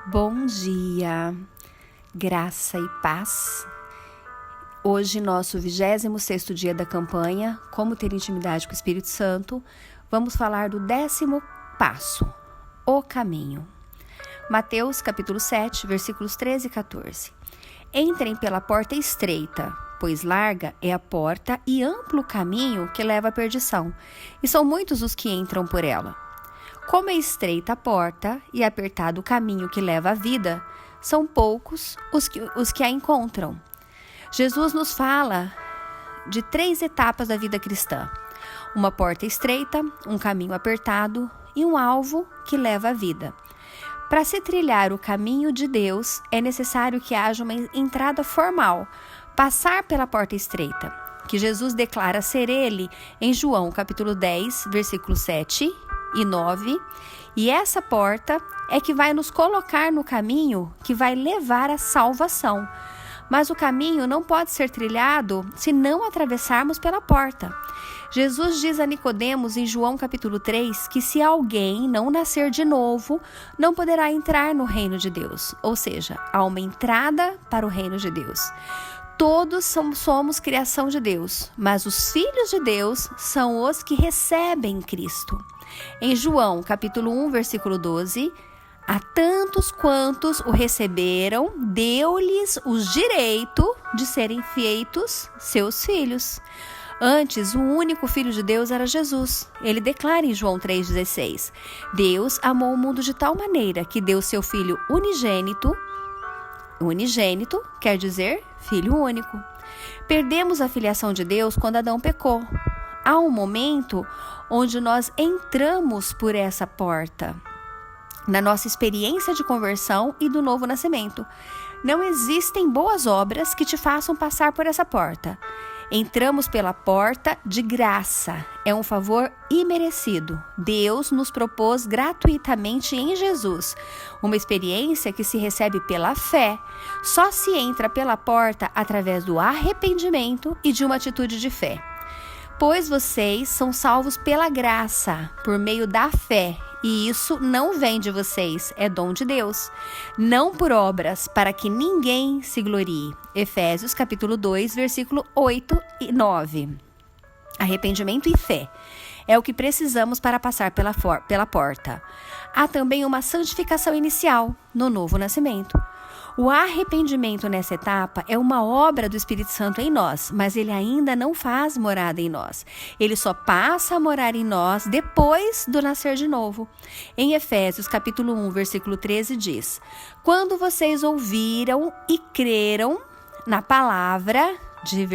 Bom dia, graça e paz. Hoje, nosso 26º dia da campanha, Como ter intimidade com o Espírito Santo, vamos falar do 10º passo, o caminho. Mateus, capítulo 7, versículos 13 e 14. Entrem pela porta estreita, pois larga é a porta e amplo o caminho que leva à perdição, e são muitos os que entram por ela. Como é estreita a porta e apertado o caminho que leva à vida, são poucos os que a encontram. Jesus nos fala de 3 etapas da vida cristã: uma porta estreita, um caminho apertado e um alvo que leva à vida. Para se trilhar o caminho de Deus, é necessário que haja uma entrada formal, passar pela porta estreita, que Jesus declara ser ele em João capítulo 10, versículo 7 e 9, e essa porta é que vai nos colocar no caminho que vai levar à salvação. Mas o caminho não pode ser trilhado se não atravessarmos pela porta. Jesus diz a Nicodemos em João capítulo 3 que se alguém não nascer de novo, não poderá entrar no reino de Deus. Ou seja, há uma entrada para o reino de Deus. Todos somos criação de Deus, mas os filhos de Deus são os que recebem Cristo. Em João, capítulo 1, versículo 12, a tantos quantos o receberam, deu-lhes o direito de serem feitos seus filhos. Antes, o único filho de Deus era Jesus. Ele declara em João 3,16, Deus amou o mundo de tal maneira que deu seu filho unigênito quer dizer filho único. Perdemos a filiação de Deus quando Adão pecou. Há um momento onde nós entramos por essa porta, na nossa experiência de conversão e do novo nascimento. Não existem boas obras que te façam passar por essa porta. Entramos pela porta de graça. É um favor imerecido. Deus nos propôs gratuitamente em Jesus. Uma experiência que se recebe pela fé. Só se entra pela porta através do arrependimento e de uma atitude de fé. Pois vocês são salvos pela graça, por meio da fé. E isso não vem de vocês, é dom de Deus. Não por obras, para que ninguém se glorie. Efésios capítulo 2, versículo 8 e 9. Arrependimento e fé é o que precisamos para passar pela porta. Há também uma santificação inicial no novo nascimento. O arrependimento nessa etapa é uma obra do Espírito Santo em nós, mas ele ainda não faz morada em nós. Ele só passa a morar em nós depois do nascer de novo. Em Efésios capítulo 1, versículo 13 diz: Quando vocês ouviram e creram na palavra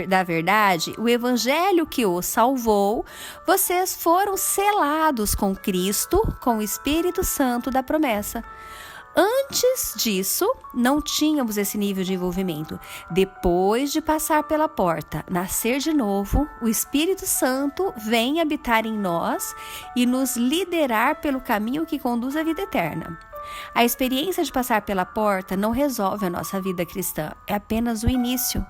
da verdade, o evangelho que os salvou, vocês foram selados com Cristo, com o Espírito Santo da promessa. Antes disso, não tínhamos esse nível de envolvimento. Depois de passar pela porta, nascer de novo, o Espírito Santo vem habitar em nós e nos liderar pelo caminho que conduz à vida eterna. A experiência de passar pela porta não resolve a nossa vida cristã, é apenas o início.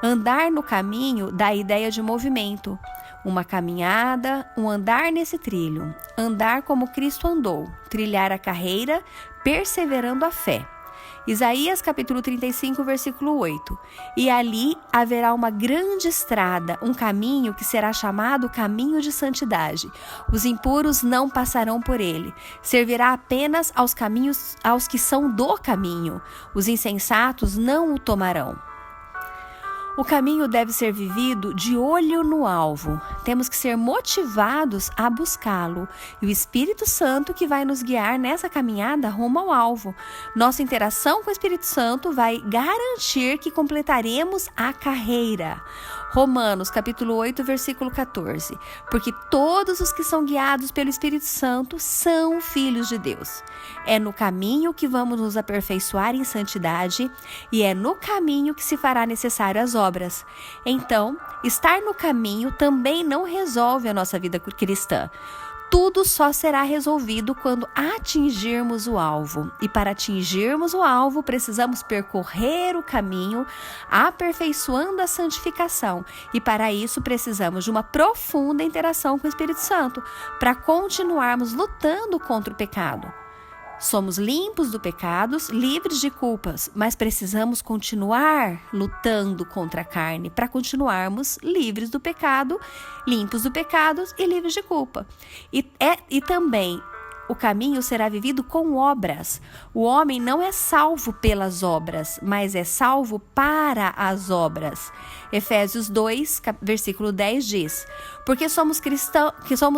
Andar no caminho dá a ideia de movimento. Uma caminhada, um andar nesse trilho. Andar como Cristo andou, trilhar a carreira, perseverando a fé. Isaías capítulo 35, versículo 8. E ali haverá uma grande estrada, um caminho que será chamado caminho de santidade. Os impuros não passarão por ele. Servirá apenas aos que são do caminho. Os insensatos não o tomarão. O caminho deve ser vivido de olho no alvo. Temos que ser motivados a buscá-lo. E o Espírito Santo que vai nos guiar nessa caminhada rumo ao alvo. Nossa interação com o Espírito Santo vai garantir que completaremos a carreira. Romanos, capítulo 8, versículo 14. Porque todos os que são guiados pelo Espírito Santo são filhos de Deus. É no caminho que vamos nos aperfeiçoar em santidade e é no caminho que se fará necessário as obras. Então, estar no caminho também não resolve a nossa vida cristã. Tudo só será resolvido quando atingirmos o alvo. E para atingirmos o alvo, precisamos percorrer o caminho, aperfeiçoando a santificação. E para isso, precisamos de uma profunda interação com o Espírito Santo, para continuarmos lutando contra o pecado. Somos limpos do pecado, livres de culpas, mas precisamos continuar lutando contra a carne para continuarmos livres do pecado, limpos do pecado e livres de culpa. E também o caminho será vivido com obras. O homem não é salvo pelas obras, mas é salvo para as obras. Efésios 2, versículo 10 diz: porque somos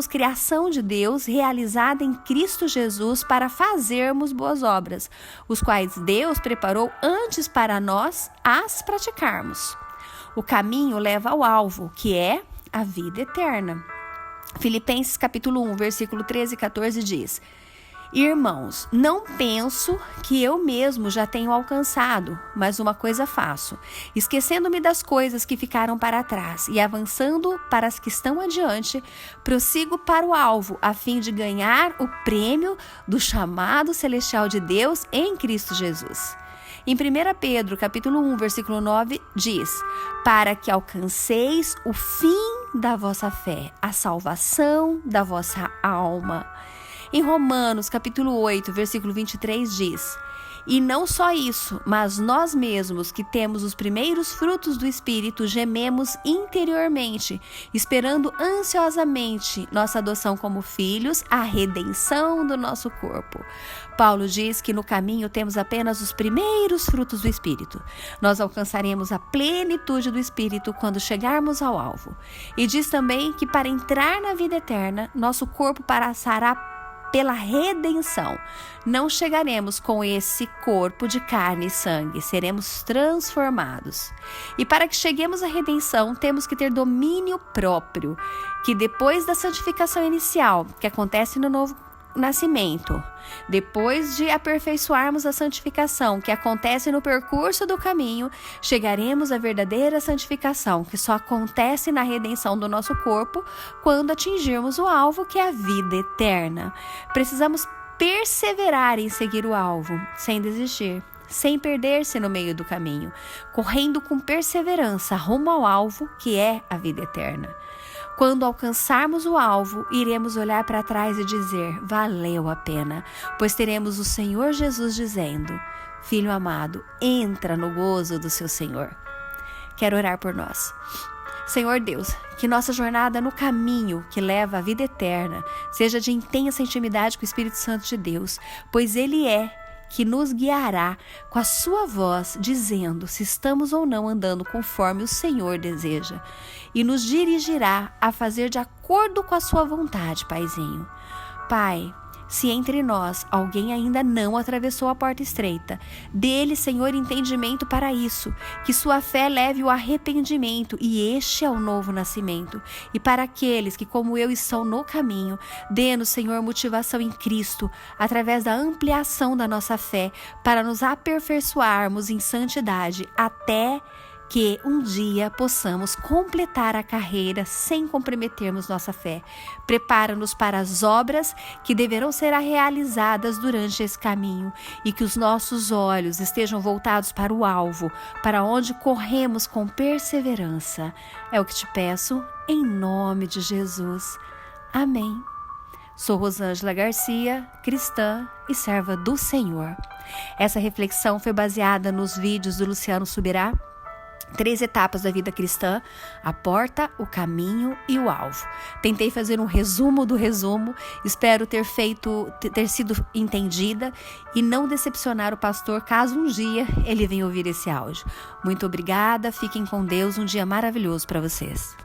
criação de Deus, realizada em Cristo Jesus para fazermos boas obras, os quais Deus preparou antes para nós as praticarmos. O caminho leva ao alvo, que é a vida eterna. Filipenses capítulo 1, versículo 13 e 14 diz: irmãos, não penso que eu mesmo já tenho alcançado, mas uma coisa faço, esquecendo-me das coisas que ficaram para trás e avançando para as que estão adiante, prossigo para o alvo, a fim de ganhar o prêmio do chamado celestial de Deus em Cristo Jesus. Em 1 Pedro, capítulo 1, versículo 9, diz: para que alcanceis o fim da vossa fé, a salvação da vossa alma. Em Romanos, capítulo 8, versículo 23, diz: e não só isso, mas nós mesmos que temos os primeiros frutos do Espírito, gememos interiormente, esperando ansiosamente nossa adoção como filhos, a redenção do nosso corpo. Paulo diz que no caminho temos apenas os primeiros frutos do Espírito. Nós alcançaremos a plenitude do Espírito quando chegarmos ao alvo. E diz também que para entrar na vida eterna, nosso corpo passará pela redenção. Não chegaremos com esse corpo de carne e sangue, seremos transformados. E para que cheguemos à redenção, temos que ter domínio próprio, que depois da santificação inicial, que acontece no novo nascimento, depois de aperfeiçoarmos a santificação, que acontece no percurso do caminho, chegaremos à verdadeira santificação, que só acontece na redenção do nosso corpo, quando atingirmos o alvo, que é a vida eterna. Precisamos perseverar em seguir o alvo, sem desistir, sem perder-se no meio do caminho, correndo com perseverança rumo ao alvo, que é a vida eterna. Quando alcançarmos o alvo, iremos olhar para trás e dizer: valeu a pena, pois teremos o Senhor Jesus dizendo: filho amado, entra no gozo do seu Senhor. Quero orar por nós. Senhor Deus, que nossa jornada no caminho que leva à vida eterna seja de intensa intimidade com o Espírito Santo de Deus, pois Ele é que nos guiará com a sua voz, dizendo se estamos ou não andando conforme o Senhor deseja, e nos dirigirá a fazer de acordo com a sua vontade, Paizinho. Pai, se entre nós alguém ainda não atravessou a porta estreita, dê-lhe, Senhor, entendimento para isso, que sua fé leve o arrependimento, e este é o novo nascimento. E para aqueles que, como eu, estão no caminho, dê-nos, Senhor, motivação em Cristo, através da ampliação da nossa fé, para nos aperfeiçoarmos em santidade, até que um dia possamos completar a carreira sem comprometermos nossa fé. Prepara-nos para as obras que deverão ser realizadas durante esse caminho, e que os nossos olhos estejam voltados para o alvo, para onde corremos com perseverança. É o que te peço, em nome de Jesus. Amém. Sou Rosângela Garcia, cristã e serva do Senhor. Essa reflexão foi baseada nos vídeos do Luciano Subirá, 3 etapas da vida cristã: a porta, o caminho e o alvo. Tentei fazer um resumo do resumo, espero ter sido entendida e não decepcionar o pastor caso um dia ele venha ouvir esse áudio. Muito obrigada, fiquem com Deus, um dia maravilhoso para vocês.